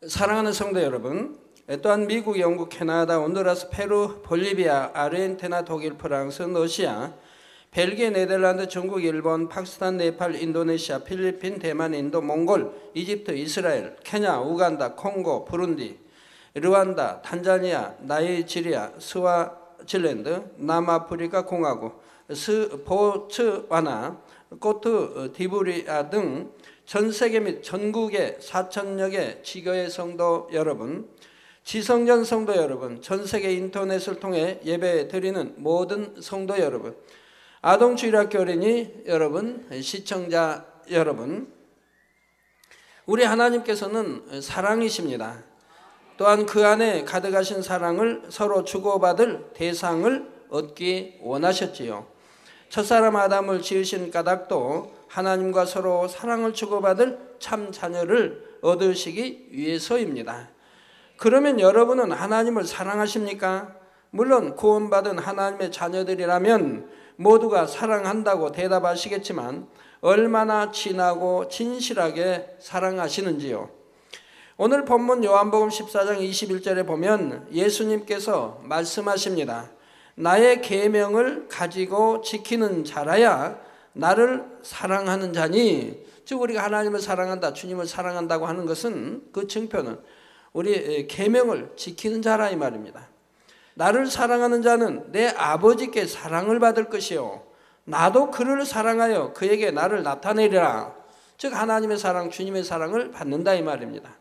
사랑하는 성도 여러분, 또한 미국, 영국, 캐나다, 온두라스, 페루, 볼리비아, 아르헨티나, 독일, 프랑스, 러시아, 벨기에, 네덜란드, 중국, 일본, 파키스탄, 네팔, 인도네시아, 필리핀, 대만, 인도, 몽골, 이집트, 이스라엘, 케냐, 우간다, 콩고, 부룬디, 르완다, 탄자니아, 나이지리아, 스와질랜드, 남아프리카 공화국, 보츠와나, 코트 디부리아 등 전 세계 및 전국의 4,000여 개 지교회 성도 여러분, 지성전 성도 여러분, 전 세계 인터넷을 통해 예배 드리는 모든 성도 여러분, 아동주일학교 어린이 여러분, 시청자 여러분, 우리 하나님께서는 사랑이십니다. 또한 그 안에 가득하신 사랑을 서로 주고받을 대상을 얻기 원하셨지요. 첫사람 아담을 지으신 까닭도 하나님과 서로 사랑을 주고받을 참 자녀를 얻으시기 위해서입니다. 그러면 여러분은 하나님을 사랑하십니까? 물론 구원받은 하나님의 자녀들이라면 모두가 사랑한다고 대답하시겠지만 얼마나 진하고 진실하게 사랑하시는지요. 오늘 본문 요한복음 14장 21절에 보면 예수님께서 말씀하십니다. 나의 계명을 가지고 지키는 자라야 나를 사랑하는 자니, 즉 우리가 하나님을 사랑한다, 주님을 사랑한다고 하는 것은 그 증표는 우리 계명을 지키는 자라 이 말입니다. 나를 사랑하는 자는 내 아버지께 사랑을 받을 것이요 나도 그를 사랑하여 그에게 나를 나타내리라. 즉 하나님의 사랑, 주님의 사랑을 받는다 이 말입니다.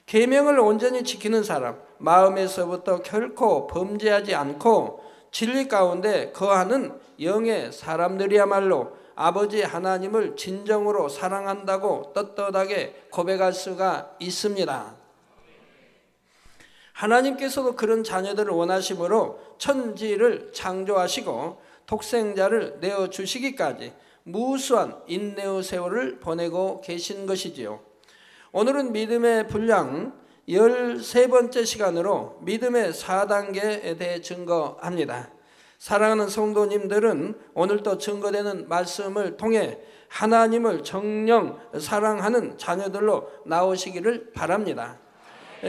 계명을 온전히 지키는 사람, 마음에서부터 결코 범죄하지 않고 진리 가운데 거하는 영의 사람들이야말로 아버지 하나님을 진정으로 사랑한다고 떳떳하게 고백할 수가 있습니다. 하나님께서도 그런 자녀들을 원하심으로 천지를 창조하시고 독생자를 내어주시기까지 무수한 인내의 세월을 보내고 계신 것이지요. 오늘은 믿음의 분량 13번째 시간으로 믿음의 4단계에 대해 증거합니다. 사랑하는 성도님들은 오늘도 증거되는 말씀을 통해 하나님을 정녕 사랑하는 자녀들로 나오시기를 바랍니다.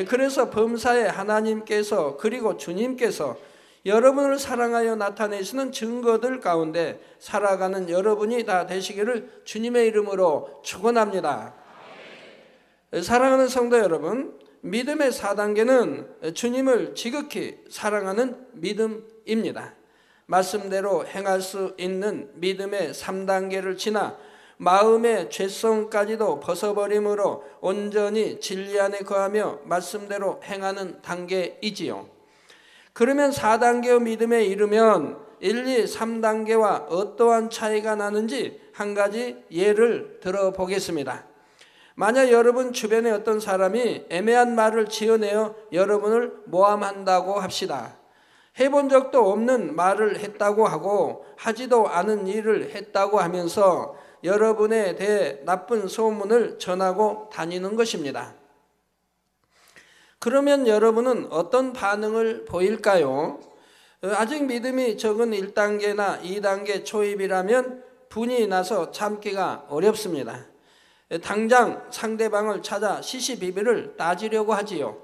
그래서 범사에 하나님께서 그리고 주님께서 여러분을 사랑하여 나타내시는 증거들 가운데 살아가는 여러분이 다 되시기를 주님의 이름으로 축원합니다. 사랑하는 성도 여러분, 믿음의 4단계는 주님을 지극히 사랑하는 믿음입니다. 말씀대로 행할 수 있는 믿음의 3단계를 지나 마음의 죄성까지도 벗어버림으로 온전히 진리 안에 거하며 말씀대로 행하는 단계이지요. 그러면 4단계의 믿음에 이르면 1, 2, 3단계와 어떠한 차이가 나는지 한 가지 예를 들어보겠습니다. 만약 여러분 주변에 어떤 사람이 애매한 말을 지어내어 여러분을 모함한다고 합시다. 해본 적도 없는 말을 했다고 하고 하지도 않은 일을 했다고 하면서 여러분에 대해 나쁜 소문을 전하고 다니는 것입니다. 그러면 여러분은 어떤 반응을 보일까요? 아직 믿음이 적은 1단계나 2단계 초입이라면 분이 나서 참기가 어렵습니다. 당장 상대방을 찾아 시시비비를 따지려고 하지요.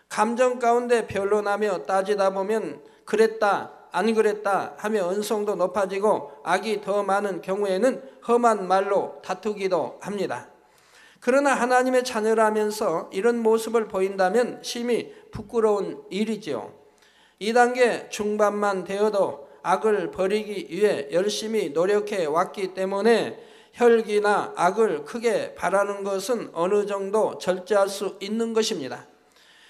감정 가운데 변론하며 따지다 보면 그랬다 안 그랬다 하며 언성도 높아지고 악이 더 많은 경우에는 험한 말로 다투기도 합니다. 그러나 하나님의 자녀라면서 이런 모습을 보인다면 심히 부끄러운 일이지요. 2단계 중반만 되어도 악을 버리기 위해 열심히 노력해 왔기 때문에 혈기나 악을 크게 바라는 것은 어느 정도 절제할 수 있는 것입니다.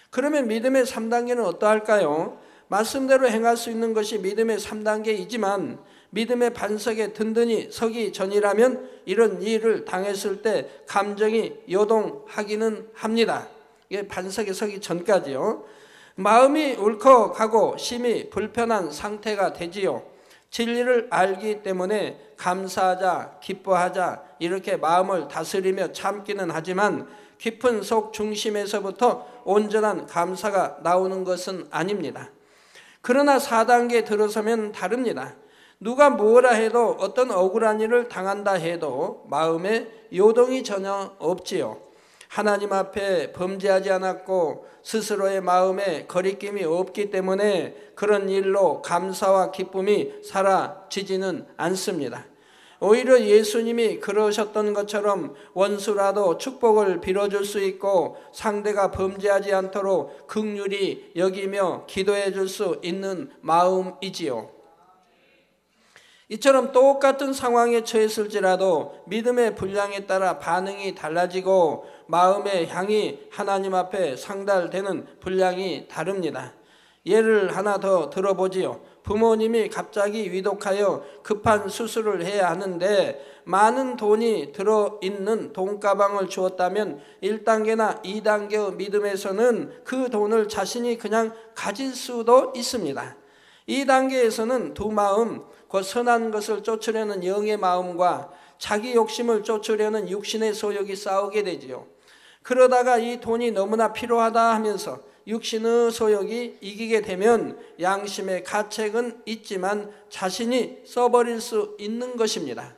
그러면 믿음의 3단계는 어떠할까요? 말씀대로 행할 수 있는 것이 믿음의 3단계이지만 믿음의 반석에 든든히 서기 전이라면 이런 일을 당했을 때 감정이 요동하기는 합니다. 이게 반석에 서기 전까지요. 마음이 울컥하고 심히 불편한 상태가 되지요. 진리를 알기 때문에 감사하자, 기뻐하자 이렇게 마음을 다스리며 참기는 하지만 깊은 속 중심에서부터 온전한 감사가 나오는 것은 아닙니다. 그러나 4단계에 들어서면 다릅니다. 누가 뭐라 해도 어떤 억울한 일을 당한다 해도 마음에 요동이 전혀 없지요. 하나님 앞에 범죄하지 않았고 스스로의 마음에 거리낌이 없기 때문에 그런 일로 감사와 기쁨이 사라지지는 않습니다. 오히려 예수님이 그러셨던 것처럼 원수라도 축복을 빌어줄 수 있고 상대가 범죄하지 않도록 긍휼히 여기며 기도해 줄 수 있는 마음이지요. 이처럼 똑같은 상황에 처했을지라도 믿음의 분량에 따라 반응이 달라지고 마음의 향이 하나님 앞에 상달되는 분량이 다릅니다. 예를 하나 더 들어보지요. 부모님이 갑자기 위독하여 급한 수술을 해야 하는데 많은 돈이 들어있는 돈가방을 주었다면 1단계나 2단계 믿음에서는 그 돈을 자신이 그냥 가질 수도 있습니다. 2단계에서는 두 마음, 그 선한 것을 쫓으려는 영의 마음과 자기 욕심을 쫓으려는 육신의 소욕이 싸우게 되지요. 그러다가 이 돈이 너무나 필요하다 하면서 육신의 소욕이 이기게 되면 양심의 가책은 있지만 자신이 써버릴 수 있는 것입니다.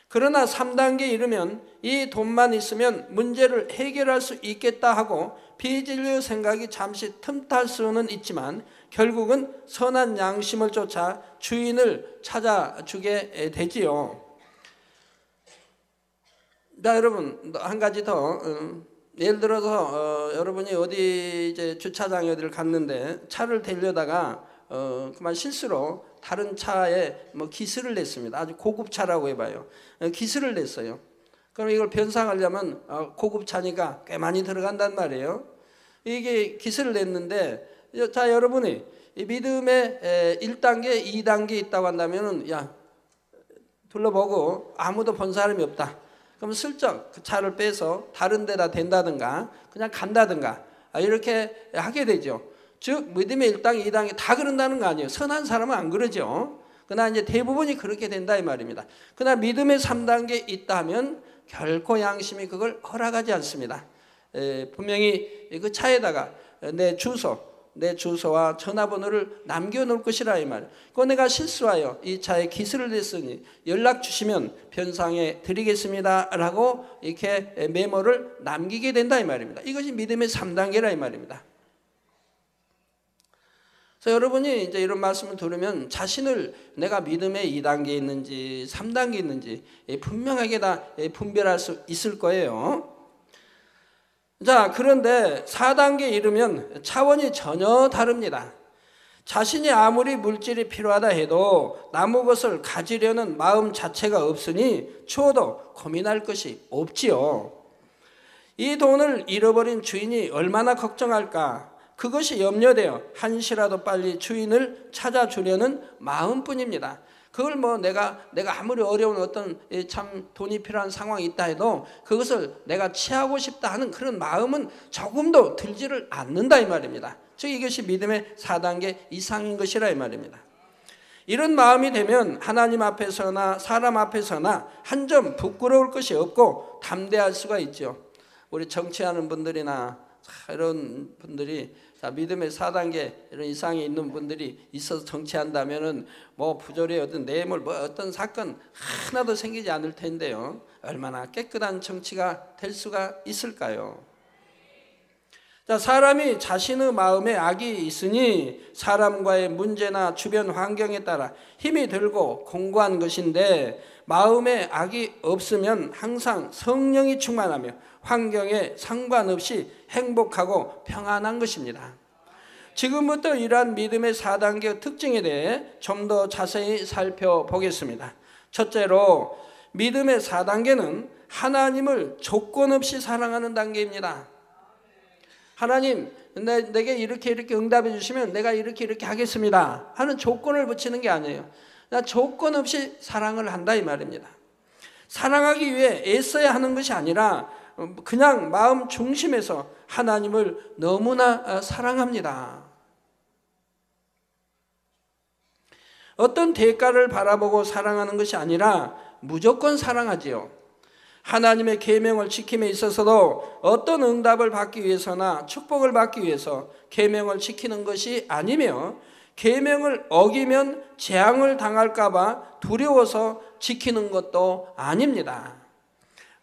그러나 3단계에 이르면 이 돈만 있으면 문제를 해결할 수 있겠다 하고 비진리의 생각이 잠시 틈탈 수는 있지만 결국은 선한 양심을 쫓아 주인을 찾아주게 되지요. 자, 여러분 한 가지 더 예를 들어서 여러분이 어디 이제 주차장에 어디를 갔는데 차를 대려다가 그만 실수로 다른 차에 뭐 기스를 냈습니다. 아주 고급 차라고 해봐요. 기스를 냈어요. 그럼 이걸 변상하려면 고급 차니까 꽤 많이 들어간단 말이에요. 이게 기스를 냈는데 자, 여러분이 이 믿음의 1단계, 2단계 있다고 한다면은 야 둘러보고 아무도 본 사람이 없다. 그럼 슬쩍 그 차를 빼서 다른 데다 댄다든가 그냥 간다든가 이렇게 하게 되죠. 즉 믿음의 1단계, 2단계 다 그런다는 거 아니에요. 선한 사람은 안 그러죠. 그러나 이제 대부분이 그렇게 된다 이 말입니다. 그러나 믿음의 3단계 있다면 결코 양심이 그걸 허락하지 않습니다. 분명히 그 차에다가 내 주소와 전화번호를 남겨놓을 것이라 이 말이에요. 그 내가 실수하여 이 차에 기스를 냈으니 연락 주시면 변상해 드리겠습니다 라고 이렇게 메모를 남기게 된다 이 말입니다. 이것이 믿음의 3단계라 이 말입니다. 그래서 여러분이 이제 이런 말씀을 들으면 자신을 내가 믿음의 2단계에 있는지 3단계에 있는지 분명하게 다 분별할 수 있을 거예요. 자, 그런데 4단계에 이르면 차원이 전혀 다릅니다. 자신이 아무리 물질이 필요하다 해도 남의 것을 가지려는 마음 자체가 없으니 추워도 고민할 것이 없지요. 이 돈을 잃어버린 주인이 얼마나 걱정할까? 그것이 염려되어 한시라도 빨리 주인을 찾아주려는 마음뿐입니다. 그걸 뭐 내가 아무리 어려운 어떤 참 돈이 필요한 상황이 있다 해도 그것을 내가 취하고 싶다 하는 그런 마음은 조금도 들지를 않는다 이 말입니다. 즉 이것이 믿음의 4단계 이상인 것이라 이 말입니다. 이런 마음이 되면 하나님 앞에서나 사람 앞에서나 한 점 부끄러울 것이 없고 담대할 수가 있죠. 우리 정치하는 분들이나 이런 분들이 믿음의 4단계 이런 이상이 있는 분들이 있어서 정치한다면은 뭐 부조리의 어떤 뇌물 뭐 어떤 사건 하나도 생기지 않을 텐데요. 얼마나 깨끗한 정치가 될 수가 있을까요? 자, 사람이 자신의 마음에 악이 있으니 사람과의 문제나 주변 환경에 따라 힘이 들고 공고한 것인데 마음에 악이 없으면 항상 성령이 충만하며 환경에 상관없이 행복하고 평안한 것입니다. 지금부터 이러한 믿음의 4단계 특징에 대해 좀 더 자세히 살펴보겠습니다. 첫째로 믿음의 4단계는 하나님을 조건 없이 사랑하는 단계입니다. 하나님, 내게 이렇게 응답해 주시면 내가 이렇게 하겠습니다 하는 조건을 붙이는 게 아니에요. 그냥 조건 없이 사랑을 한다 이 말입니다. 사랑하기 위해 애써야 하는 것이 아니라 그냥 마음 중심에서 하나님을 너무나 사랑합니다. 어떤 대가를 바라보고 사랑하는 것이 아니라 무조건 사랑하지요. 하나님의 계명을 지킴에 있어서도 어떤 응답을 받기 위해서나 축복을 받기 위해서 계명을 지키는 것이 아니며 계명을 어기면 재앙을 당할까 봐 두려워서 지키는 것도 아닙니다.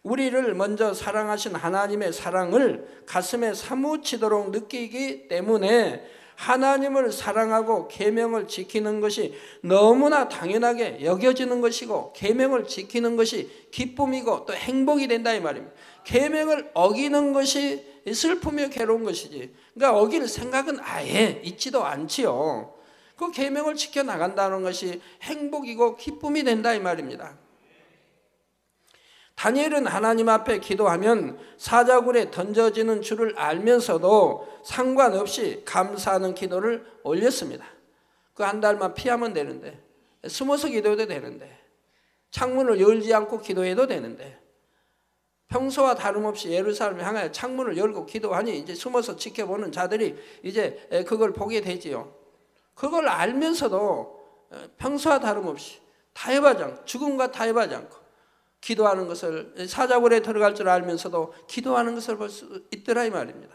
우리를 먼저 사랑하신 하나님의 사랑을 가슴에 사무치도록 느끼기 때문에 하나님을 사랑하고 계명을 지키는 것이 너무나 당연하게 여겨지는 것이고, 계명을 지키는 것이 기쁨이고 또 행복이 된다 이 말입니다. 계명을 어기는 것이 슬프며 괴로운 것이지, 그러니까 어길 생각은 아예 있지도 않지요. 그 계명을 지켜나간다는 것이 행복이고 기쁨이 된다 이 말입니다. 다니엘은 하나님 앞에 기도하면 사자굴에 던져지는 줄을 알면서도 상관없이 감사하는 기도를 올렸습니다. 그 한 달만 피하면 되는데, 숨어서 기도해도 되는데, 창문을 열지 않고 기도해도 되는데, 평소와 다름없이 예루살렘 향하여 창문을 열고 기도하니 이제 숨어서 지켜보는 자들이 이제 그걸 보게 되지요. 그걸 알면서도 평소와 다름없이 타협하지 않고, 죽음과 타협하지 않고 기도하는 것을, 사자굴에 들어갈 줄 알면서도 기도하는 것을 볼 수 있더라 이 말입니다.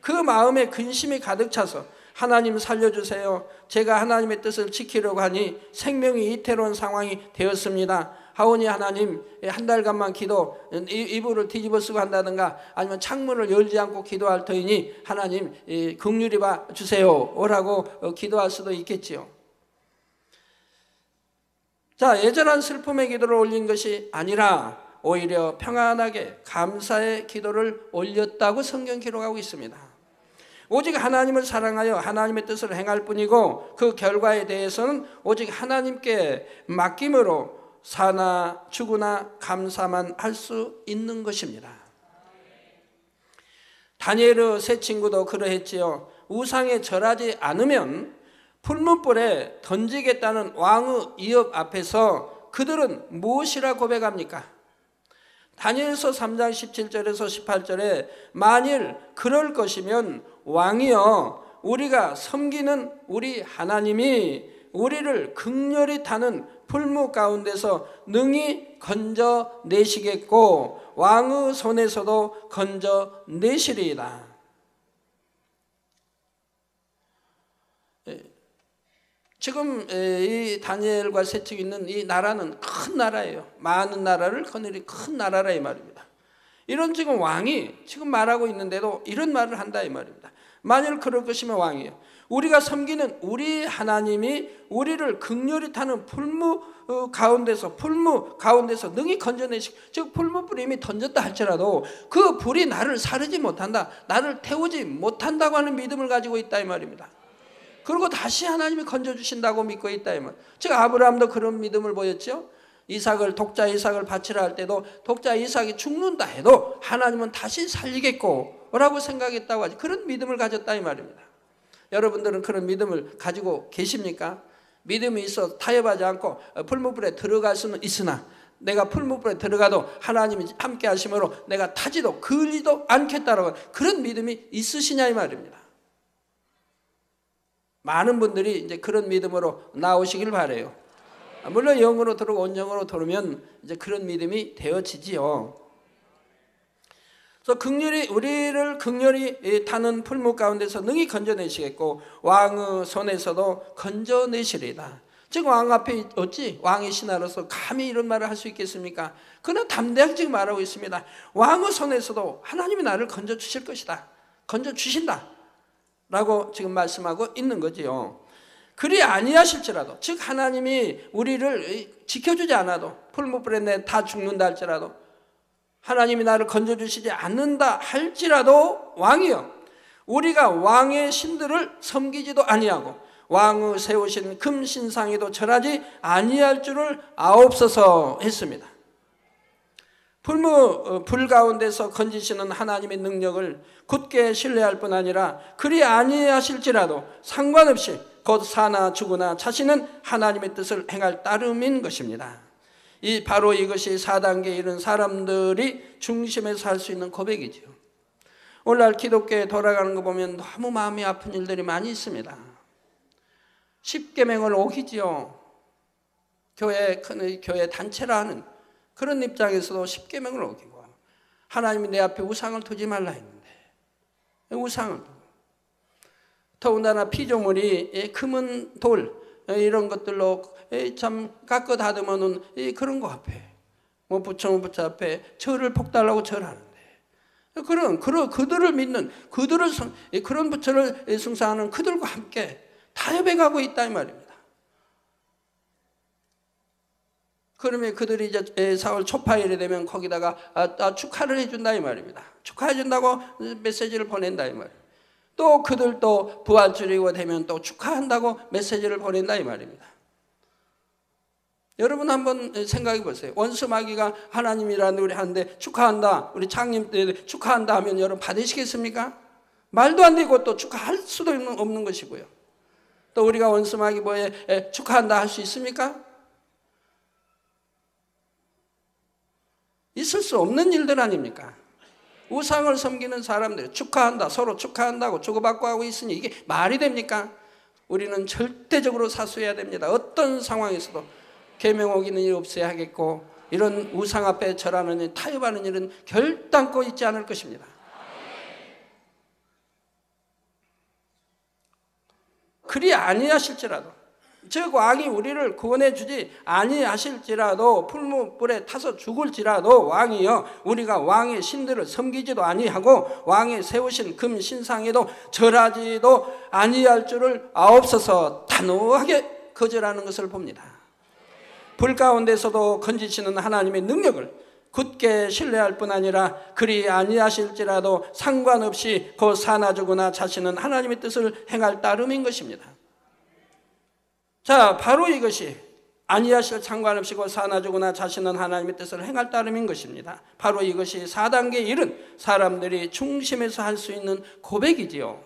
그 마음에 근심이 가득 차서 하나님 살려주세요, 제가 하나님의 뜻을 지키려고 하니 생명이 이태로운 상황이 되었습니다 하오니 하나님 한 달간만 기도, 이불을 뒤집어 쓰고 한다든가 아니면 창문을 열지 않고 기도할 터이니 하나님 긍휼히 봐 주세요 라고 기도할 수도 있겠지요. 자, 예전한 슬픔의 기도를 올린 것이 아니라 오히려 평안하게 감사의 기도를 올렸다고 성경 기록하고 있습니다. 오직 하나님을 사랑하여 하나님의 뜻을 행할 뿐이고, 그 결과에 대해서는 오직 하나님께 맡김으로 사나 죽으나 감사만 할 수 있는 것입니다. 다니엘의 세 친구도 그러했지요. 우상에 절하지 않으면 풀문불에 던지겠다는 왕의 위협 앞에서 그들은 무엇이라 고백합니까? 다니엘서 3장 17절에서 18절에 만일 그럴 것이면 왕이여, 우리가 섬기는 우리 하나님이 우리를 극렬히 타는 풀무 가운데서 능히 건져내시겠고 왕의 손에서도 건져내시리이다. 지금 이 다니엘과 세 척이 있는 이 나라는 큰 나라예요. 많은 나라를 거느린 큰 나라라 이 말입니다. 이런 지금 왕이 지금 말하고 있는데도 이런 말을 한다 이 말입니다. 만일 그럴 것이면 왕이에요, 우리가 섬기는 우리 하나님이 우리를 극렬히 타는 풀무 가운데서 능히 건져내시고, 즉 풀무불이 이미 던졌다 할지라도 그 불이 나를 사르지 못한다, 나를 태우지 못한다고 하는 믿음을 가지고 있다 이 말입니다. 그리고 다시 하나님이 건져주신다고 믿고 있다 이 말. 즉 아브라함도 그런 믿음을 보였죠. 독자 이삭을 바치라 할 때도 독자 이삭이 죽는다 해도 하나님은 다시 살리겠고 라고 생각했다고 하지, 그런 믿음을 가졌다 이 말입니다. 여러분들은 그런 믿음을 가지고 계십니까? 믿음이 있어 타협하지 않고 풀무불에 들어갈 수는 있으나 내가 풀무불에 들어가도 하나님이 함께 하심으로 내가 타지도 걸리도 않겠다라고, 그런 믿음이 있으시냐 이 말입니다. 많은 분들이 이제 그런 믿음으로 나오시길 바라요. 물론 영으로 들어오고 온영으로 들어오면 이제 그런 믿음이 되어지지요. 그래서 우리를 극렬히 타는 풀무 가운데서 능히 건져내시겠고 왕의 손에서도 건져내시리다. 즉 왕 앞에 어찌 왕의 신하로서 감히 이런 말을 할 수 있겠습니까? 그는 담대하게 지금 말하고 있습니다. 왕의 손에서도 하나님이 나를 건져주실 것이다, 건져주신다 라고 지금 말씀하고 있는 거지요. 그리 아니하실지라도, 즉 하나님이 우리를 지켜주지 않아도, 풀무불에 내 다 죽는다 할지라도, 하나님이 나를 건져주시지 않는다 할지라도 왕이여, 우리가 왕의 신들을 섬기지도 아니하고 왕의 세우신 금신상에도 절하지 아니할 줄을 아옵소서 했습니다. 불 가운데서 건지시는 하나님의 능력을 굳게 신뢰할 뿐 아니라 그리 아니하실지라도 상관없이 곧 사나 죽으나 자신은 하나님의 뜻을 행할 따름인 것입니다. 바로 이것이 4단계에 이른 사람들이 중심에서 할 수 있는 고백이지요. 오늘날 기독교에 돌아가는 거 보면 너무 마음이 아픈 일들이 많이 있습니다. 십계명을 어기지요. 교회 단체라 하는 그런 입장에서도 십계명을 어기고, 하나님이 내 앞에 우상을 두지 말라 했는데 우상을 두고, 더군다나 피조물이 금은 돌 이런 것들로 참 깎아 다듬어놓은 그런 거 앞에 뭐 부처 앞에 절을 폭달라고 절하는데, 그들을 믿는, 그런 부처를 숭상하는 그들과 함께 타협해 가고 있다 이 말입니다. 그러면 그들이 이제 4월 초파일이 되면 거기다가 축하를 해준다 이 말입니다. 축하해준다고 메시지를 보낸다 이 말입니다. 또 그들도 부활주의가 되면 또 축하한다고 메시지를 보낸다 이 말입니다. 여러분 한번 생각해 보세요. 원수 마귀가 하나님이라는 우리 하는데 축하한다, 우리 장님 때 축하한다 하면 여러분 받으시겠습니까? 말도 안 되고 또 축하할 수도 없는 것이고요. 또 우리가 원수 마귀 뭐에 축하한다 할 수 있습니까? 있을 수 없는 일들 아닙니까? 우상을 섬기는 사람들 축하한다, 서로 축하한다고 주고받고 하고 있으니 이게 말이 됩니까? 우리는 절대적으로 사수해야 됩니다. 어떤 상황에서도 계명 어기는 일 없어야 하겠고, 이런 우상 앞에 절하는 일, 타협하는 일은 결단코 있지 않을 것입니다. 그리 아니하실지라도, 즉 왕이 우리를 구원해 주지 아니하실지라도, 풀무불에 타서 죽을지라도 왕이여 우리가 왕의 신들을 섬기지도 아니하고 왕의 세우신 금 신상에도 절하지도 아니할 줄을 아옵소서, 단호하게 거절하는 것을 봅니다. 불 가운데서도 건지시는 하나님의 능력을 굳게 신뢰할 뿐 아니라 그리 아니하실지라도 상관없이 그 사나 죽으나 자신은 하나님의 뜻을 행할 따름인 것입니다. 자, 바로 이것이 아니하실 상관없이 그 사나 죽으나 자신은 하나님의 뜻을 행할 따름인 것입니다. 바로 이것이 4단계 일은 사람들이 중심에서 할 수 있는 고백이지요.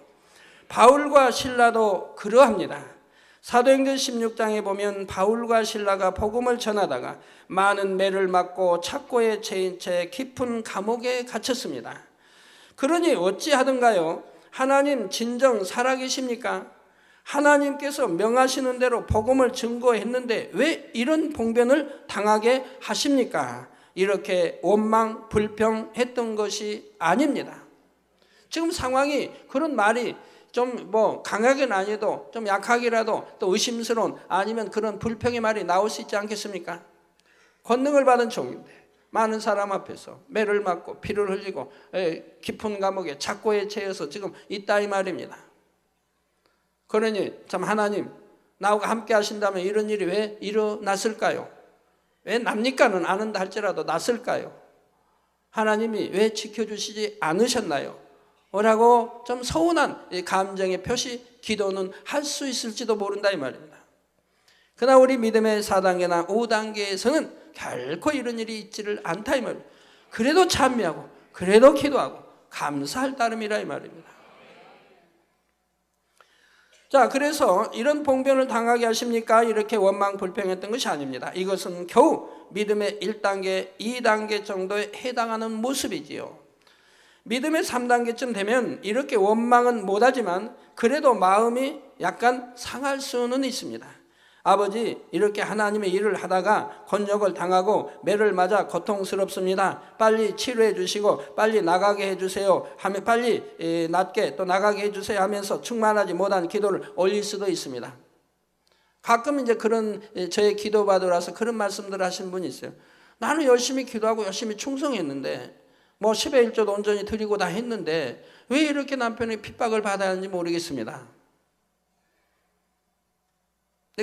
바울과 실라도 그러합니다. 사도행전 16장에 보면 바울과 실라가 복음을 전하다가 많은 매를 맞고 착고에 채인 채 깊은 감옥에 갇혔습니다. 그러니 어찌하든가요? 하나님 진정 살아계십니까? 하나님께서 명하시는 대로 복음을 증거했는데 왜 이런 봉변을 당하게 하십니까? 이렇게 원망 불평했던 것이 아닙니다. 지금 상황이, 그런 말이 좀 뭐 강하게는 아니어도 좀 약하게라도 또 의심스러운, 아니면 그런 불평의 말이 나올 수 있지 않겠습니까? 권능을 받은 종인데 많은 사람 앞에서 매를 맞고 피를 흘리고 깊은 감옥에 착고에 채여서 지금 있다 이 말입니다. 그러니 참 하나님 나하고 함께 하신다면 이런 일이 왜 일어났을까요? 왜 납니까는 아는다 할지라도 났을까요? 하나님이 왜 지켜주시지 않으셨나요? 라고 좀 서운한 감정의 표시, 기도는 할 수 있을지도 모른다 이 말입니다. 그러나 우리 믿음의 4단계나 5단계에서는 결코 이런 일이 있지를 않다 이 말입니다. 그래도 찬미하고 그래도 기도하고 감사할 따름이라 이 말입니다. 자, 그래서 이런 봉변을 당하게 하십니까? 이렇게 원망 불평했던 것이 아닙니다. 이것은 겨우 믿음의 1단계, 2단계 정도에 해당하는 모습이지요. 믿음의 3단계쯤 되면 이렇게 원망은 못하지만 그래도 마음이 약간 상할 수는 있습니다. 아버지, 이렇게 하나님의 일을 하다가 곤욕을 당하고 매를 맞아 고통스럽습니다. 빨리 치료해 주시고 빨리 나가게 해주세요 하면, 빨리 낫게 또 나가게 해주세요 하면서 충만하지 못한 기도를 올릴 수도 있습니다. 가끔 이제 그런 저의 기도 받으라서 그런 말씀들 하시는 분이 있어요. 나는 열심히 기도하고 열심히 충성했는데 뭐 10의 1조도 온전히 드리고 다 했는데 왜 이렇게 남편이 핍박을 받아야 하는지 모르겠습니다.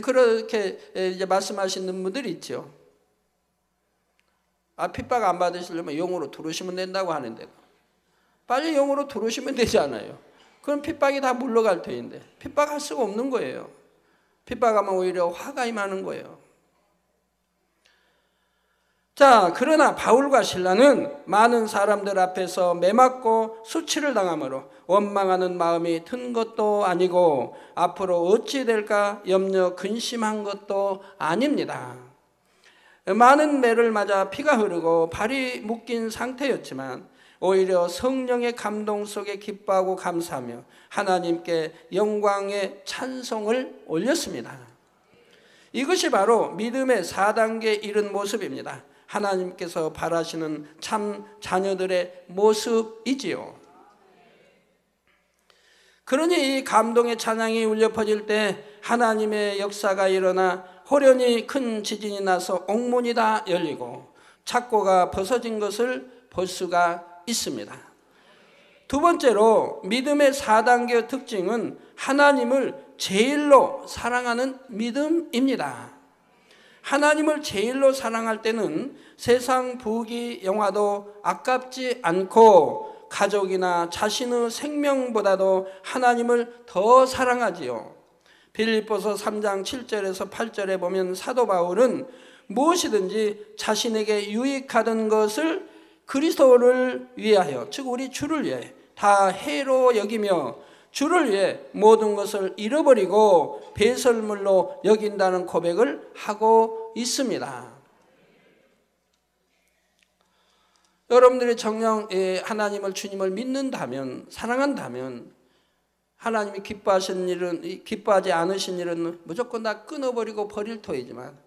그렇게 이제 말씀하시는 분들이 있죠. 핍박 안 받으시려면 영으로 들어오시면 된다고 하는데 빨리 영으로 들어오시면 되잖아요. 그럼 핍박이 다 물러갈 터인데 핍박할 수가 없는 거예요. 핍박하면 오히려 화가 임하는 거예요. 자, 그러나 바울과 실라는 많은 사람들 앞에서 매맞고 수치를 당함으로 원망하는 마음이 든 것도 아니고 앞으로 어찌 될까 염려 근심한 것도 아닙니다. 많은 매를 맞아 피가 흐르고 발이 묶인 상태였지만 오히려 성령의 감동 속에 기뻐하고 감사하며 하나님께 영광의 찬송을 올렸습니다. 이것이 바로 믿음의 4단계에 이른 모습입니다. 하나님께서 바라시는 참 자녀들의 모습이지요. 그러니 이 감동의 찬양이 울려 퍼질 때 하나님의 역사가 일어나 호련히 큰 지진이 나서 옥문이 다 열리고 착고가 벗어진 것을 볼 수가 있습니다. 두 번째로 믿음의 4단계 특징은 하나님을 제일로 사랑하는 믿음입니다. 하나님을 제일로 사랑할 때는 세상 부귀 영화도 아깝지 않고 가족이나 자신의 생명보다도 하나님을 더 사랑하지요. 빌립보서 3장 7절에서 8절에 보면 사도 바울은 무엇이든지 자신에게 유익하던 것을 그리스도를 위하여, 즉 우리 주를 위해 다 해로 여기며 주를 위해 모든 것을 잃어버리고 배설물로 여긴다는 고백을 하고 있습니다. 여러분들이 정녕 하나님을, 주님을 믿는다면, 사랑한다면 하나님이 기뻐하지 않으신 일은 무조건 다 끊어버리고 버릴 터이지만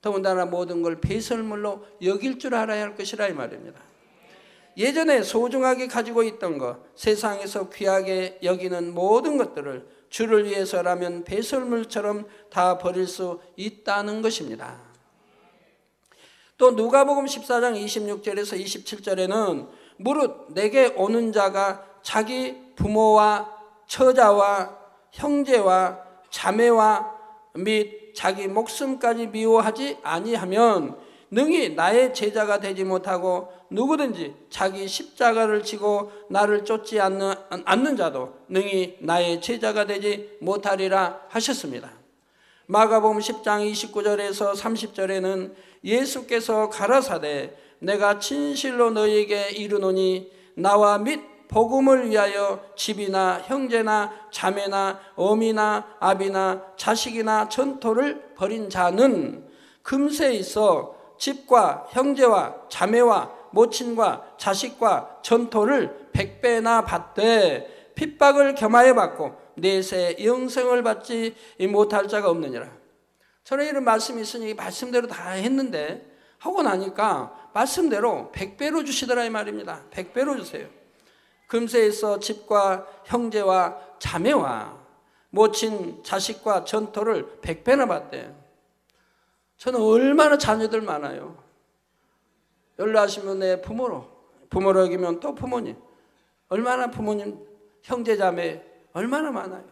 더군다나 모든 걸 배설물로 여길 줄 알아야 할 것이라 이 말입니다. 예전에 소중하게 가지고 있던 것, 세상에서 귀하게 여기는 모든 것들을 주를 위해서라면 배설물처럼 다 버릴 수 있다는 것입니다. 또 누가복음 14장 26절에서 27절에는 무릇 내게 오는 자가 자기 부모와 처자와 형제와 자매와 및 자기 목숨까지 미워하지 아니하면 능히 나의 제자가 되지 못하고 누구든지 자기 십자가를 지고 나를 쫓지 않는 자도 능히 나의 제자가 되지 못하리라 하셨습니다. 마가복음 10장 29절에서 30절에는 예수께서 가라사대 내가 진실로 너희에게 이르노니 나와 및 복음을 위하여 집이나 형제나 자매나 어미나 아비나 자식이나 전토를 벌인 자는 금세 있어 집과 형제와 자매와 모친과 자식과 전토를 100배나 받되 핍박을 겸하여 받고 내세 영생을 받지 못할 자가 없느니라. 저는 이런 말씀이 있으니 말씀대로 다 했는데 하고 나니까 말씀대로 100배로 주시더라 이 말입니다. 100배로 주세요. 금세 있어 집과 형제와 자매와 모친 자식과 전토를 100배나 받대요. 저는 얼마나 자녀들 많아요. 연락하시면 내 부모로 여기면 또 부모님, 얼마나 부모님, 형제 자매 얼마나 많아요.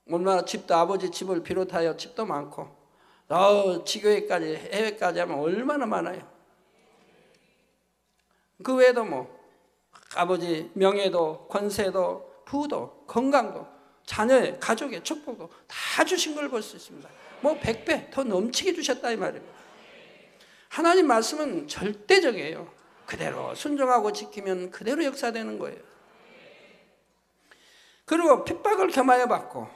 얼마나 집도 아버지 집을 비롯하여 집도 많고 지교회까지 해외까지 하면 얼마나 많아요. 그 외에도 뭐 아버지 명예도 권세도 부도 건강도 자녀의 가족의 축복도 다 주신 걸 볼 수 있습니다. 뭐 100배 더 넘치게 주셨다 이 말입니다. 하나님 말씀은 절대적이에요. 그대로 순종하고 지키면 그대로 역사되는 거예요. 그리고 핍박을 겸하여 받고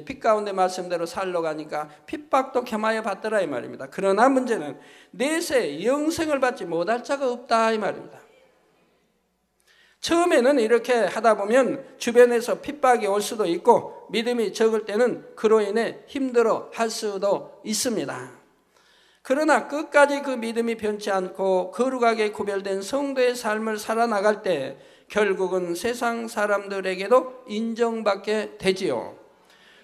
빛 가운데 말씀대로 살러 가니까 핍박도 겸하여 받더라 이 말입니다. 그러나 문제는 내세 영생을 받지 못할 자가 없다 이 말입니다. 처음에는 이렇게 하다 보면 주변에서 핍박이 올 수도 있고 믿음이 적을 때는 그로 인해 힘들어 할 수도 있습니다. 그러나 끝까지 그 믿음이 변치 않고 거룩하게 구별된 성도의 삶을 살아나갈 때 결국은 세상 사람들에게도 인정받게 되지요.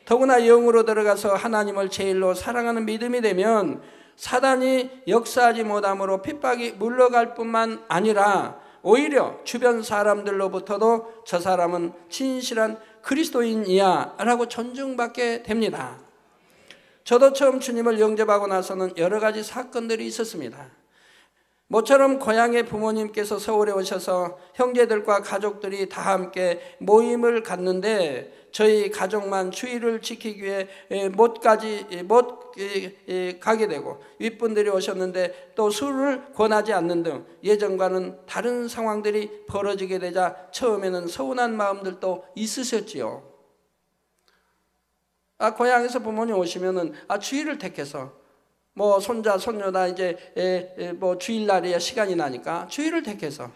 더구나 영으로 들어가서 하나님을 제일로 사랑하는 믿음이 되면 사단이 역사하지 못함으로 핍박이 물러갈 뿐만 아니라 오히려 주변 사람들로부터도 저 사람은 진실한 그리스도인이야 라고 존중받게 됩니다. 저도 처음 주님을 영접하고 나서는 여러 가지 사건들이 있었습니다. 모처럼 고향의 부모님께서 서울에 오셔서 형제들과 가족들이 다 함께 모임을 갖는데 저희 가족만 주의를 지키기 위해 못 가게 되고 윗분들이 오셨는데 또 술을 권하지 않는 등 예전과는 다른 상황들이 벌어지게 되자 처음에는 서운한 마음들도 있으셨지요. 고향에서 부모님 오시면은 주일을 택해서 뭐 손자 손녀다 이제 뭐 주일날이야 시간이 나니까 주일을 택해서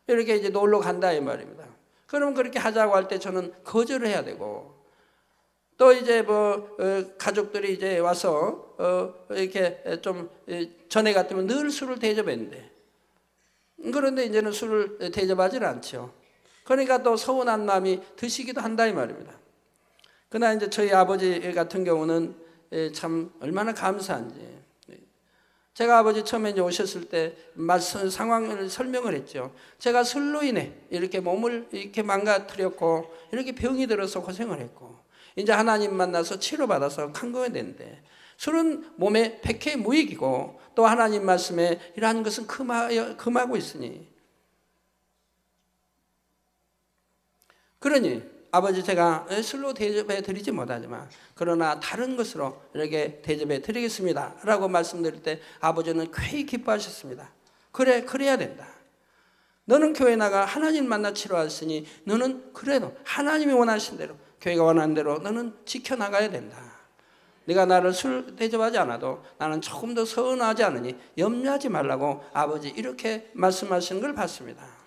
이렇게 이제 놀러 간다 이 말입니다. 그럼 그렇게 하자고 할 때 저는 거절을 해야 되고 또 이제 뭐 가족들이 이제 와서 이렇게 좀 전에 같으면 늘 술을 대접했는데 그런데 이제는 술을 대접하지는 않죠. 그러니까 또 서운한 마음이 드시기도 한다 이 말입니다. 그러나 이제 저희 아버지 같은 경우는 참 얼마나 감사한지 제가 아버지 처음에 이제 오셨을 때 상황을 설명을 했죠. 제가 술로 인해 이렇게 몸을 이렇게 망가뜨렸고 이렇게 병이 들어서 고생을 했고 이제 하나님 만나서 치료받아서康건이 됐는데 술은 몸에 백해무익이고 또 하나님 말씀에 이러한 것은 금하고 있으니 그러니 아버지 제가 술로 대접해 드리지 못하지만 그러나 다른 것으로 이렇게 대접해 드리겠습니다 라고 말씀드릴 때 아버지는 쾌히 기뻐하셨습니다. 그래 그래야 된다. 너는 교회 나가 하나님 만나 치료하셨으니 너는 그래도 하나님이 원하신 대로 교회가 원하는 대로 너는 지켜나가야 된다. 네가 나를 술 대접하지 않아도 나는 조금 더 서운하지 않으니 염려하지 말라고 아버지 이렇게 말씀하시는 걸 봤습니다.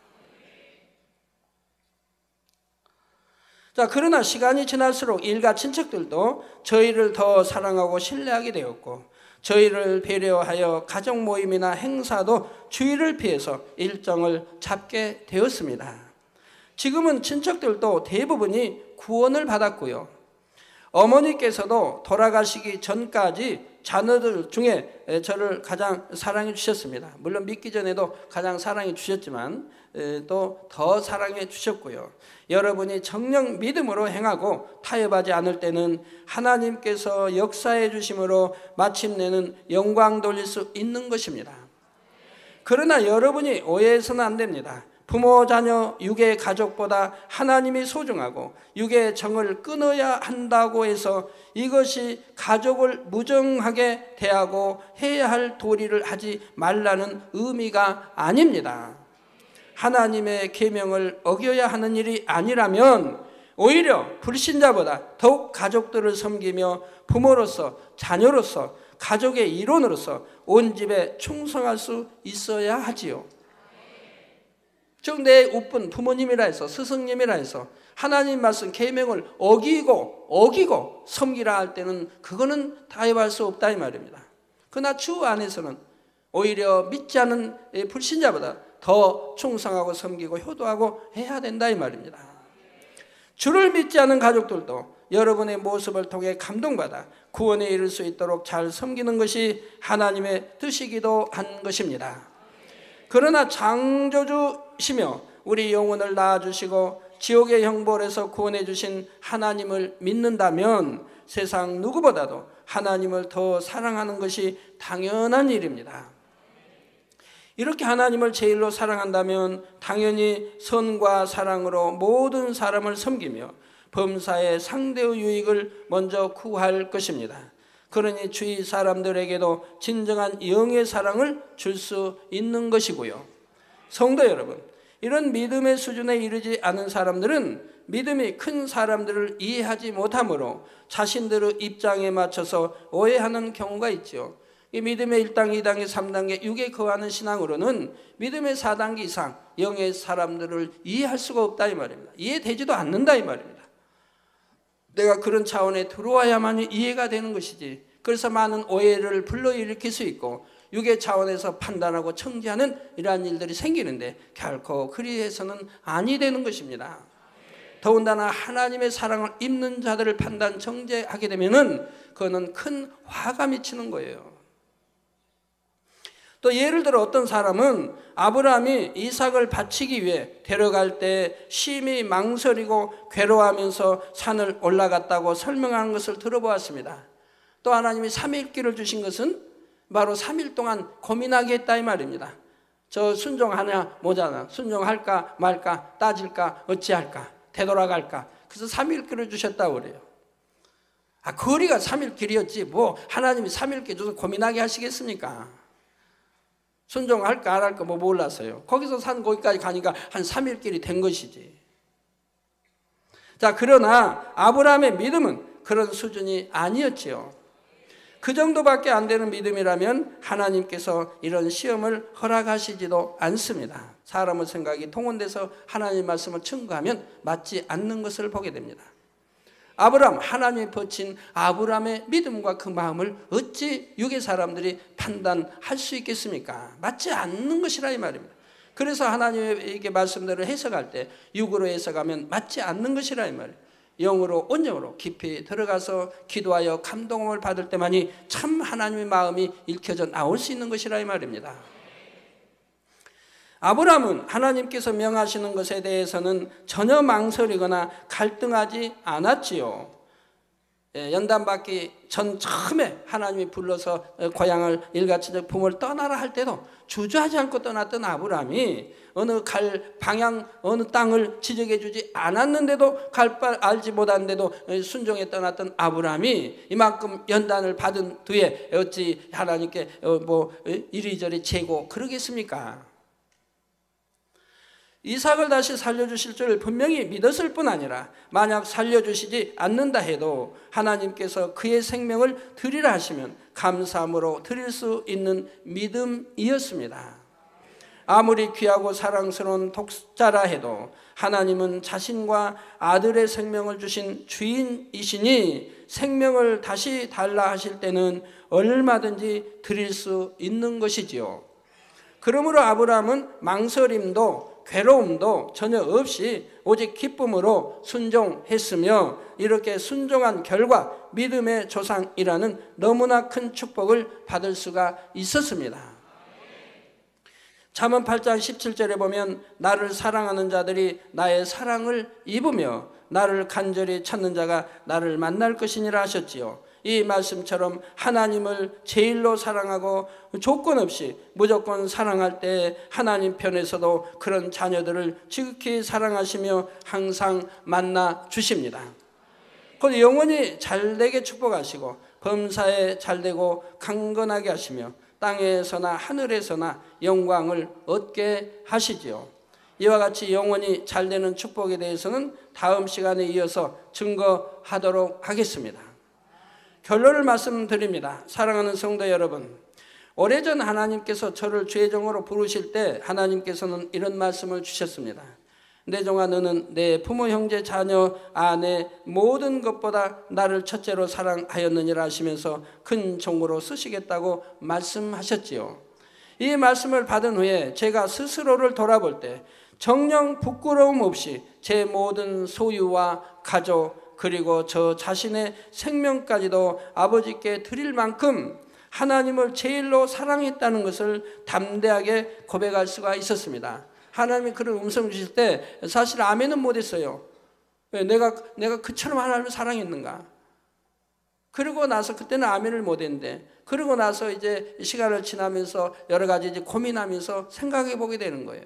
자, 그러나 시간이 지날수록 일가 친척들도 저희를 더 사랑하고 신뢰하게 되었고 저희를 배려하여 가족 모임이나 행사도 주의를 피해서 일정을 잡게 되었습니다. 지금은 친척들도 대부분이 구원을 받았고요. 어머니께서도 돌아가시기 전까지 자녀들 중에 저를 가장 사랑해 주셨습니다. 물론 믿기 전에도 가장 사랑해 주셨지만 또 더 사랑해 주셨고요. 여러분이 정녕 믿음으로 행하고 타협하지 않을 때는 하나님께서 역사해 주심으로 마침내는 영광 돌릴 수 있는 것입니다. 그러나 여러분이 오해해서는 안 됩니다. 부모, 자녀, 육의 가족보다 하나님이 소중하고 육의 정을 끊어야 한다고 해서 이것이 가족을 무정하게 대하고 해야 할 도리를 하지 말라는 의미가 아닙니다. 하나님의 계명을 어겨야 하는 일이 아니라면 오히려 불신자보다 더욱 가족들을 섬기며 부모로서 자녀로서 가족의 일원으로서 온 집에 충성할 수 있어야 하지요. 즉 내 우쁜 부모님이라 해서 스승님이라 해서 하나님 말씀 계명을 어기고 섬기라 할 때는 그거는 타협할 수 없다 이 말입니다. 그러나 주 안에서는 오히려 믿지 않은 불신자보다 더 충성하고 섬기고 효도하고 해야 된다 이 말입니다. 주를 믿지 않은 가족들도 여러분의 모습을 통해 감동받아 구원에 이를 수 있도록 잘 섬기는 것이 하나님의 뜻이기도 한 것입니다. 그러나 창조주시며 우리 영혼을 낳아주시고 지옥의 형벌에서 구원해 주신 하나님을 믿는다면 세상 누구보다도 하나님을 더 사랑하는 것이 당연한 일입니다. 이렇게 하나님을 제일로 사랑한다면 당연히 선과 사랑으로 모든 사람을 섬기며 범사의 상대의 유익을 먼저 구할 것입니다. 그러니 주위 사람들에게도 진정한 영의 사랑을 줄 수 있는 것이고요. 성도 여러분, 이런 믿음의 수준에 이르지 않은 사람들은 믿음이 큰 사람들을 이해하지 못하므로 자신들의 입장에 맞춰서 오해하는 경우가 있죠. 이 믿음의 1단계, 2단계, 3단계, 6에 거하는 신앙으로는 믿음의 4단계 이상 영의 사람들을 이해할 수가 없다 이 말입니다. 이해되지도 않는다 이 말입니다. 내가 그런 차원에 들어와야만 이해가 되는 것이지. 그래서 많은 오해를 불러일으킬 수 있고 육의 차원에서 판단하고 청지하는 이러한 일들이 생기는데 결코 그리해서는 아니 되는 것입니다. 더군다나 하나님의 사랑을 입는 자들을 판단 정죄하게 되면은 그거는 큰 화가 미치는 거예요. 또 예를 들어 어떤 사람은 아브라함이 이삭을 바치기 위해 데려갈 때 심히 망설이고 괴로워하면서 산을 올라갔다고 설명하는 것을 들어보았습니다. 또 하나님이 3일길을 주신 것은 바로 3일 동안 고민하게 했다 이 말입니다. 저 순종하냐 뭐잖아. 순종할까 말까 따질까 어찌할까 되돌아갈까. 그래서 3일길을 주셨다고 그래요. 거리가 3일길이었지 뭐 하나님이 3일길 줘서 고민하게 하시겠습니까? 순종할까 안 할까 뭐 몰랐어요. 거기서 산 거기까지 가니까 한 3일길이 된 것이지. 자, 그러나 아브라함의 믿음은 그런 수준이 아니었지요. 그 정도밖에 안 되는 믿음이라면 하나님께서 이런 시험을 허락하시지도 않습니다. 사람의 생각이 동원돼서 하나님 말씀을 증거하면 맞지 않는 것을 보게 됩니다. 아브라함, 하나님이 버친 아브라함의 믿음과 그 마음을 어찌 육의 사람들이 판단할 수 있겠습니까? 맞지 않는 것이라 이 말입니다. 그래서 하나님의 이렇게 말씀들을 해석할 때 육으로 해석하면 맞지 않는 것이라 이 말이에요. 영으로 온영으로 깊이 들어가서 기도하여 감동을 받을 때만이 참 하나님의 마음이 읽혀져 나올 수 있는 것이라 이 말입니다. 아브라함은 하나님께서 명하시는 것에 대해서는 전혀 망설이거나 갈등하지 않았지요. 연단받기 전 처음에 하나님이 불러서 고향을 일가친적 부모를 떠나라 할 때도 주저하지 않고 떠났던 아브라함이 어느 갈 방향 어느 땅을 지적해 주지 않았는데도 갈 바 알지 못하는데도 순종해 떠났던 아브라함이 이만큼 연단을 받은 뒤에 어찌 하나님께 이리저리 재고 그러겠습니까? 이삭을 다시 살려주실 줄 분명히 믿었을 뿐 아니라 만약 살려주시지 않는다 해도 하나님께서 그의 생명을 드리라 하시면 감사함으로 드릴 수 있는 믿음이었습니다. 아무리 귀하고 사랑스러운 독자라 해도 하나님은 자신과 아들의 생명을 주신 주인이시니 생명을 다시 달라 하실 때는 얼마든지 드릴 수 있는 것이지요. 그러므로 아브라함은 망설임도 괴로움도 전혀 없이 오직 기쁨으로 순종했으며 이렇게 순종한 결과 믿음의 조상이라는 너무나 큰 축복을 받을 수가 있었습니다. 잠언 8장 17절에 보면 나를 사랑하는 자들이 나의 사랑을 입으며 나를 간절히 찾는 자가 나를 만날 것이니라 하셨지요. 이 말씀처럼 하나님을 제일로 사랑하고 조건 없이 무조건 사랑할 때 하나님 편에서도 그런 자녀들을 지극히 사랑하시며 항상 만나 주십니다. 곧 영원히 잘되게 축복하시고 범사에 잘되고 강건하게 하시며 땅에서나 하늘에서나 영광을 얻게 하시지요. 이와 같이 영원히 잘되는 축복에 대해서는 다음 시간에 이어서 증거하도록 하겠습니다. 결론을 말씀드립니다. 사랑하는 성도 여러분, 오래전 하나님께서 저를 죄종으로 부르실 때 하나님께서는 이런 말씀을 주셨습니다. 내 종아 너는 내 부모 형제 자녀 아내 모든 것보다 나를 첫째로 사랑하였느니라 하시면서 큰 종으로 쓰시겠다고 말씀하셨지요. 이 말씀을 받은 후에 제가 스스로를 돌아볼 때 정녕 부끄러움 없이 제 모든 소유와 가족 그리고 저 자신의 생명까지도 아버지께 드릴 만큼 하나님을 제일로 사랑했다는 것을 담대하게 고백할 수가 있었습니다. 하나님이 그런 음성을 주실 때 사실 아멘은 못했어요. 왜? 내가 그처럼 하나님을 사랑했는가? 그러고 나서 그때는 아멘을 못했는데 그러고 나서 이제 시간을 지나면서 여러 가지 이제 고민하면서 생각해 보게 되는 거예요.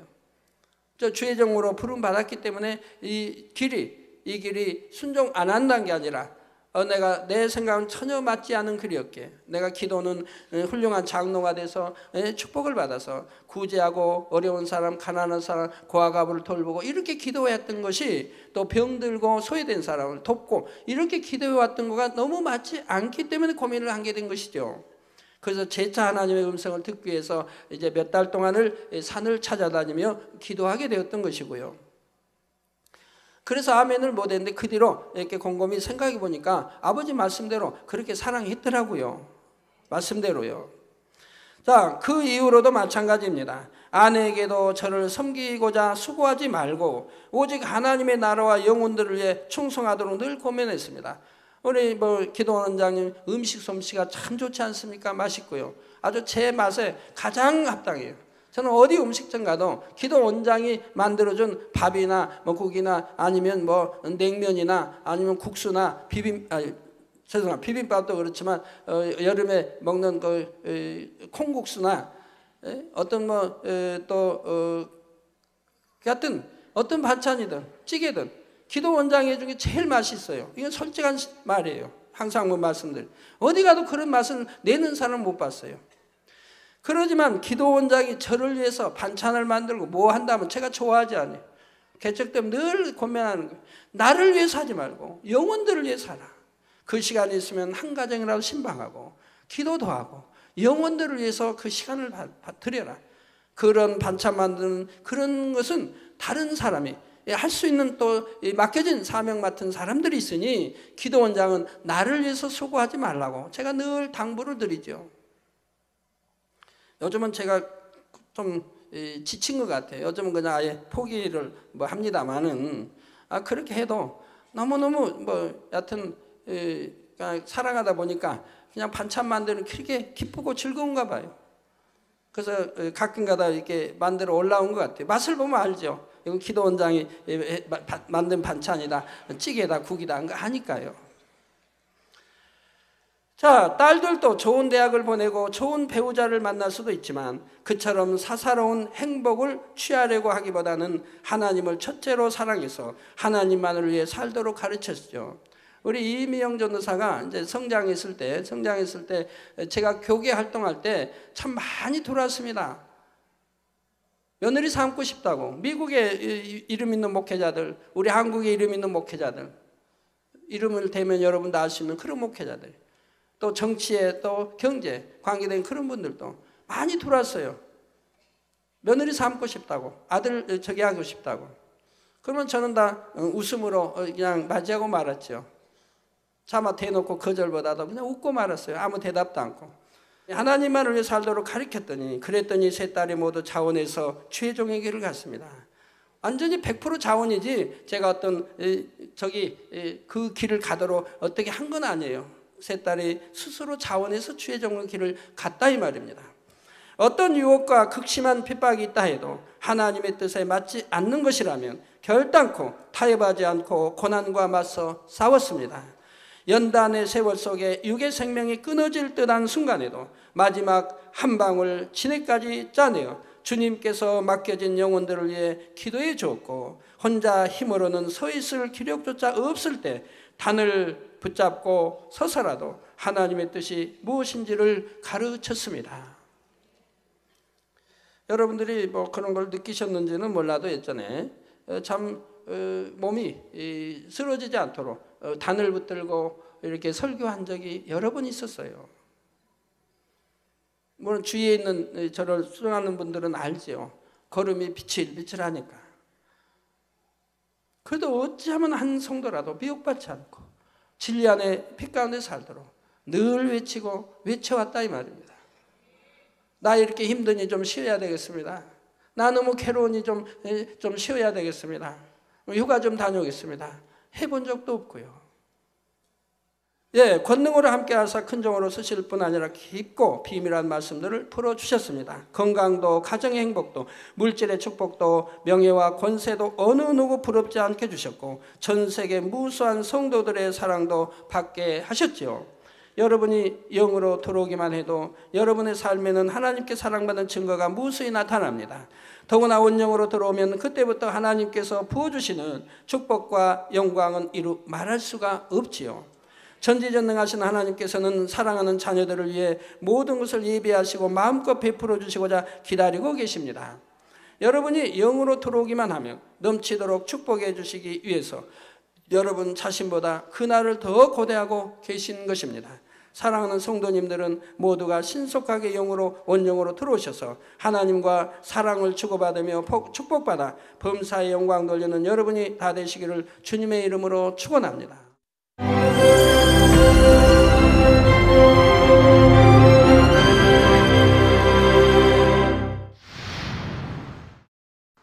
저 주의종으로 부름 받았기 때문에 이 길이 순종 안 한다는 게 아니라 내가 내 생각은 전혀 맞지 않은 길이었기에 내가 기도는 훌륭한 장로가 돼서 축복을 받아서 구제하고 어려운 사람, 가난한 사람, 고아가부를 돌보고 이렇게 기도했던 것이 또 병들고 소외된 사람을 돕고 이렇게 기도해왔던 거가 너무 맞지 않기 때문에 고민을 하게 된 것이죠. 그래서 재차 하나님의 음성을 듣기 위해서 이제 몇 달 동안을 산을 찾아다니며 기도하게 되었던 것이고요. 그래서 아멘을 못했는데 그 뒤로 이렇게 곰곰이 생각해 보니까 아버지 말씀대로 그렇게 사랑했더라고요. 말씀대로요. 자, 그 이후로도 마찬가지입니다. 아내에게도 저를 섬기고자 수고하지 말고 오직 하나님의 나라와 영혼들을 위해 충성하도록 늘 고민했습니다. 우리 기도원장님 음식 솜씨가 참 좋지 않습니까? 맛있고요. 아주 제 맛에 가장 합당해요. 저는 어디 음식점 가도 기도 원장이 만들어준 밥이나 국이나 아니면 냉면이나 아니면 국수나 비빔밥도 그렇지만 여름에 먹는 콩국수나 어떤 같은 어떤 반찬이든 찌개든 기도 원장이 해준 게 제일 맛있어요. 이건 솔직한 말이에요. 항상 말씀드려요. 어디 가도 그런 맛을 내는 사람 못 봤어요. 그러지만 기도 원장이 저를 위해서 반찬을 만들고 뭐 한다면 제가 좋아하지 않아요. 개척 때문에 늘 고민하는 거예요. 나를 위해서 하지 말고 영혼들을 위해서 하라. 그 시간이 있으면 한 가정이라도 신방하고 기도도 하고 영혼들을 위해서 그 시간을 드려라. 그런 반찬 만드는 그런 것은 다른 사람이 할 수 있는 또 맡겨진 사명 맡은 사람들이 있으니 기도 원장은 나를 위해서 수고하지 말라고 제가 늘 당부를 드리죠. 요즘은 제가 좀 지친 것 같아요. 요즘은 그냥 아예 포기를 합니다만은 그렇게 해도 너무너무 뭐 여하튼 살아가다 보니까 그냥 반찬 만드는 게 기쁘고 즐거운가 봐요. 그래서 가끔가다 이렇게 만들어 올라온 것 같아요. 맛을 보면 알죠. 이건 기도원장이 만든 반찬이다, 찌개다, 국이다 하니까요. 자, 딸들도 좋은 대학을 보내고 좋은 배우자를 만날 수도 있지만 그처럼 사사로운 행복을 취하려고 하기보다는 하나님을 첫째로 사랑해서 하나님만을 위해 살도록 가르쳤죠. 우리 이미영 전도사가 이제 성장했을 때 제가 교계 활동할 때 참 많이 돌아왔습니다. 며느리 삼고 싶다고. 미국에 이름 있는 목회자들, 우리 한국에 이름 있는 목회자들, 이름을 대면 여러분 다 아시는 그런 목회자들, 또 정치에 또 경제 관계된 그런 분들도 많이 들어왔어요. 며느리 삼고 싶다고, 아들 저기 하고 싶다고. 그러면 저는 다 웃음으로 그냥 맞이하고 말았죠. 차마 대놓고 거절보다도 그냥 웃고 말았어요. 아무 대답도 않고. 하나님만을 위해 살도록 가르쳤더니, 그랬더니 세 딸이 모두 자원해서 최종의 길을 갔습니다. 완전히 100% 자원이지 제가 어떤 그 길을 가도록 어떻게 한 건 아니에요. 세 딸이 스스로 자원해서 최종의 길을 갔다 이 말입니다. 어떤 유혹과 극심한 핍박이 있다 해도 하나님의 뜻에 맞지 않는 것이라면 결단코 타협하지 않고 고난과 맞서 싸웠습니다. 연단의 세월 속에 육의 생명이 끊어질 듯한 순간에도 마지막 한 방울 진액까지 짜내어 주님께서 맡겨진 영혼들을 위해 기도해 주었고, 혼자 힘으로는 서 있을 기력조차 없을 때 단을 붙잡고 서서라도 하나님의 뜻이 무엇인지를 가르쳤습니다. 여러분들이 뭐 그런 걸 느끼셨는지는 몰라도 예전에 참 몸이 쓰러지지 않도록 단을 붙들고 이렇게 설교한 적이 여러 번 있었어요. 물론 주위에 있는 저를 수행하는 분들은 알죠. 걸음이 비칠비칠하니까. 그래도 어찌하면 한 성도라도 미혹받지 않고 진리 안에 빛 가운데 살도록 늘 외쳐왔다 이 말입니다. 나 이렇게 힘드니 좀 쉬어야 되겠습니다. 나 너무 괴로우니 좀 쉬어야 되겠습니다. 휴가 좀 다녀오겠습니다. 해본 적도 없고요. 권능으로 함께 하사 큰 종으로 쓰실 뿐 아니라 깊고 비밀한 말씀들을 풀어주셨습니다. 건강도, 가정의 행복도, 물질의 축복도, 명예와 권세도 어느 누구 부럽지 않게 주셨고, 전 세계 무수한 성도들의 사랑도 받게 하셨지요. 여러분이 영으로 들어오기만 해도 여러분의 삶에는 하나님께 사랑받는 증거가 무수히 나타납니다. 더구나 온영으로 들어오면 그때부터 하나님께서 부어주시는 축복과 영광은 이루 말할 수가 없지요. 전지전능하신 하나님께서는 사랑하는 자녀들을 위해 모든 것을 예비하시고 마음껏 베풀어 주시고자 기다리고 계십니다. 여러분이 영으로 들어오기만 하면 넘치도록 축복해 주시기 위해서 여러분 자신보다 그날을 더 고대하고 계신 것입니다. 사랑하는 성도님들은 모두가 신속하게 영으로 온영으로 들어오셔서 하나님과 사랑을 주고받으며 축복받아 범사의 영광 돌리는 여러분이 다 되시기를 주님의 이름으로 축원합니다.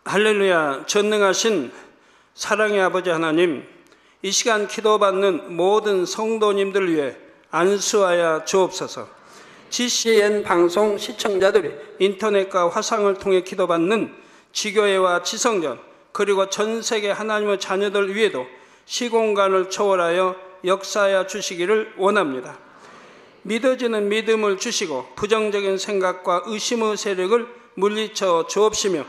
할렐루야. 전능하신 사랑의 아버지 하나님, 이 시간 기도받는 모든 성도님들을 위해 안수하여 주옵소서. GCN 방송 시청자들이 인터넷과 화상을 통해 기도받는 지교회와 지성전, 그리고 전 세계 하나님의 자녀들 위에도 시공간을 초월하여 역사하여 주시기를 원합니다. 믿어지는 믿음을 주시고 부정적인 생각과 의심의 세력을 물리쳐 주옵시며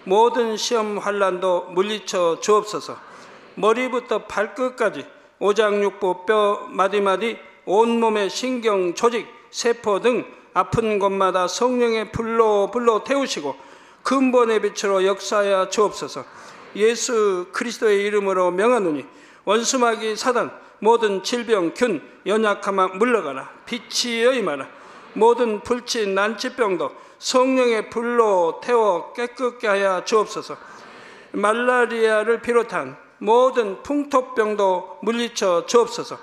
모든 시험 환난도 물리쳐 주옵소서. 머리부터 발끝까지 오장육부 뼈 마디마디 온몸의 신경 조직 세포 등 아픈 곳마다 성령의 불로 태우시고 근본의 빛으로 역사하여 주옵소서. 예수 그리스도의 이름으로 명하노니 원수마귀 사단 모든 질병 균 연약함아 물러가라. 빛이 임하라. 모든 불치 난치병도 성령의 불로 태워 깨끗게 하여 주옵소서. 말라리아를 비롯한 모든 풍토병도 물리쳐 주옵소서.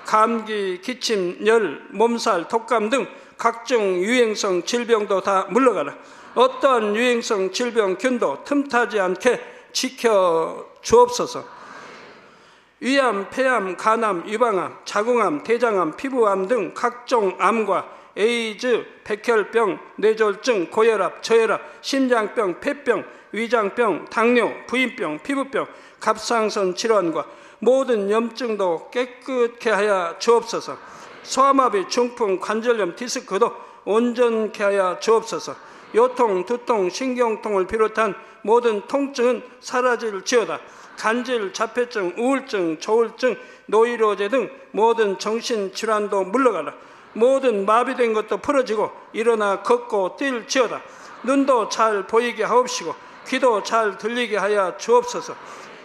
감기, 기침, 열, 몸살, 독감 등 각종 유행성 질병도 다 물러가라. 어떠한 유행성 질병 균도 틈타지 않게 지켜 주옵소서. 위암, 폐암, 간암, 유방암, 자궁암, 대장암, 피부암 등 각종 암과 에이즈, 백혈병, 뇌졸중, 고혈압, 저혈압, 심장병, 폐병, 위장병, 당뇨, 부인병, 피부병, 갑상선 질환과 모든 염증도 깨끗게 하여 주옵소서. 소아마비, 중풍, 관절염, 디스크도 온전케 하여 주옵소서. 요통, 두통, 신경통을 비롯한 모든 통증은 사라질지어다. 간질, 자폐증, 우울증, 조울증, 노이로제 등 모든 정신질환도 물러가라. 모든 마비된 것도 풀어지고 일어나 걷고 뛸지어다. 눈도 잘 보이게 하옵시고 귀도 잘 들리게 하여 주옵소서.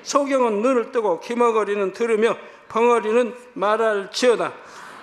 소경은 눈을 뜨고 기머거리는 들으며 벙어리는 말할지어다.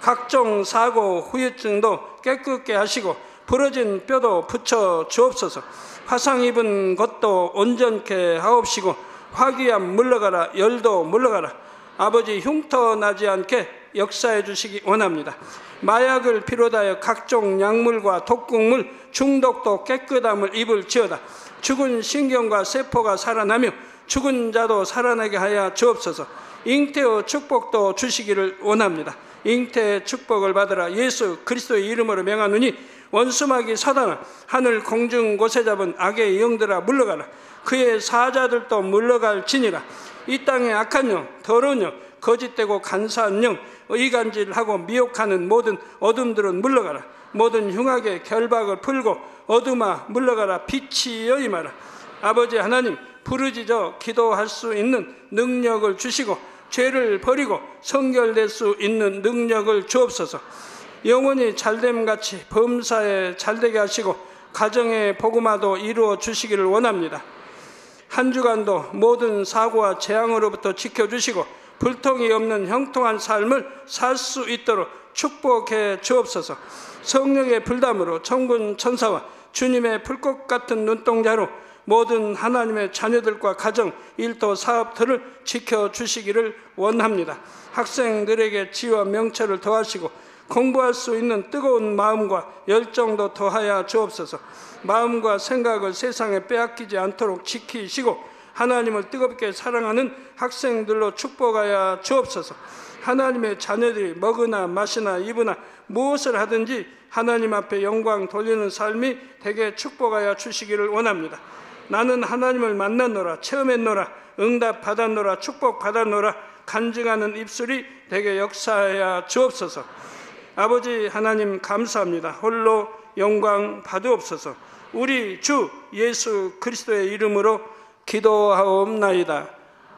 각종 사고, 후유증도 깨끗게 하시고 부러진 뼈도 붙여 주옵소서. 화상 입은 것도 온전케 하옵시고 화기암 물러가라. 열도 물러가라. 아버지 흉터 나지 않게 역사해 주시기 원합니다. 마약을 비롯하여 각종 약물과 독극물 중독도 깨끗함을 입을지어다. 죽은 신경과 세포가 살아나며 죽은 자도 살아나게 하여 주옵소서. 잉태의 축복도 주시기를 원합니다. 잉태의 축복을 받으라. 예수 그리스도의 이름으로 명하노니 원수마귀 사단아, 하늘 공중 곳에 잡은 악의 영들아 물러가라. 그의 사자들도 물러갈지니라. 이 땅의 악한 영, 더러운 영, 거짓되고 간사한 영, 의간질하고 미혹하는 모든 어둠들은 물러가라. 모든 흉악의 결박을 풀고 어둠아 물러가라. 빛이여 임하라. 아버지 하나님, 부르짖어 기도할 수 있는 능력을 주시고 죄를 버리고 성결될 수 있는 능력을 주옵소서. 영원히 잘됨같이 범사에 잘되게 하시고 가정의 복음화도 이루어 주시기를 원합니다. 한 주간도 모든 사고와 재앙으로부터 지켜주시고 불통이 없는 형통한 삶을 살 수 있도록 축복해 주옵소서. 성령의 불담으로 천군 천사와 주님의 불꽃 같은 눈동자로 모든 하나님의 자녀들과 가정, 일도, 사업들을 지켜주시기를 원합니다. 학생들에게 지혜와 명철을 더하시고 공부할 수 있는 뜨거운 마음과 열정도 더하여 주옵소서. 마음과 생각을 세상에 빼앗기지 않도록 지키시고 하나님을 뜨겁게 사랑하는 학생들로 축복하여 주옵소서. 하나님의 자녀들이 먹으나 마시나 입으나 무엇을 하든지 하나님 앞에 영광 돌리는 삶이 되게 축복하여 주시기를 원합니다. 나는 하나님을 만났노라, 체험했노라, 응답 받았노라, 축복 받았노라 간증하는 입술이 되게 역사하여 주옵소서. 아버지 하나님 감사합니다. 홀로 영광 받으옵소서. 우리 주 예수 그리스도의 이름으로 기도하옵나이다.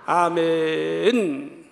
아멘.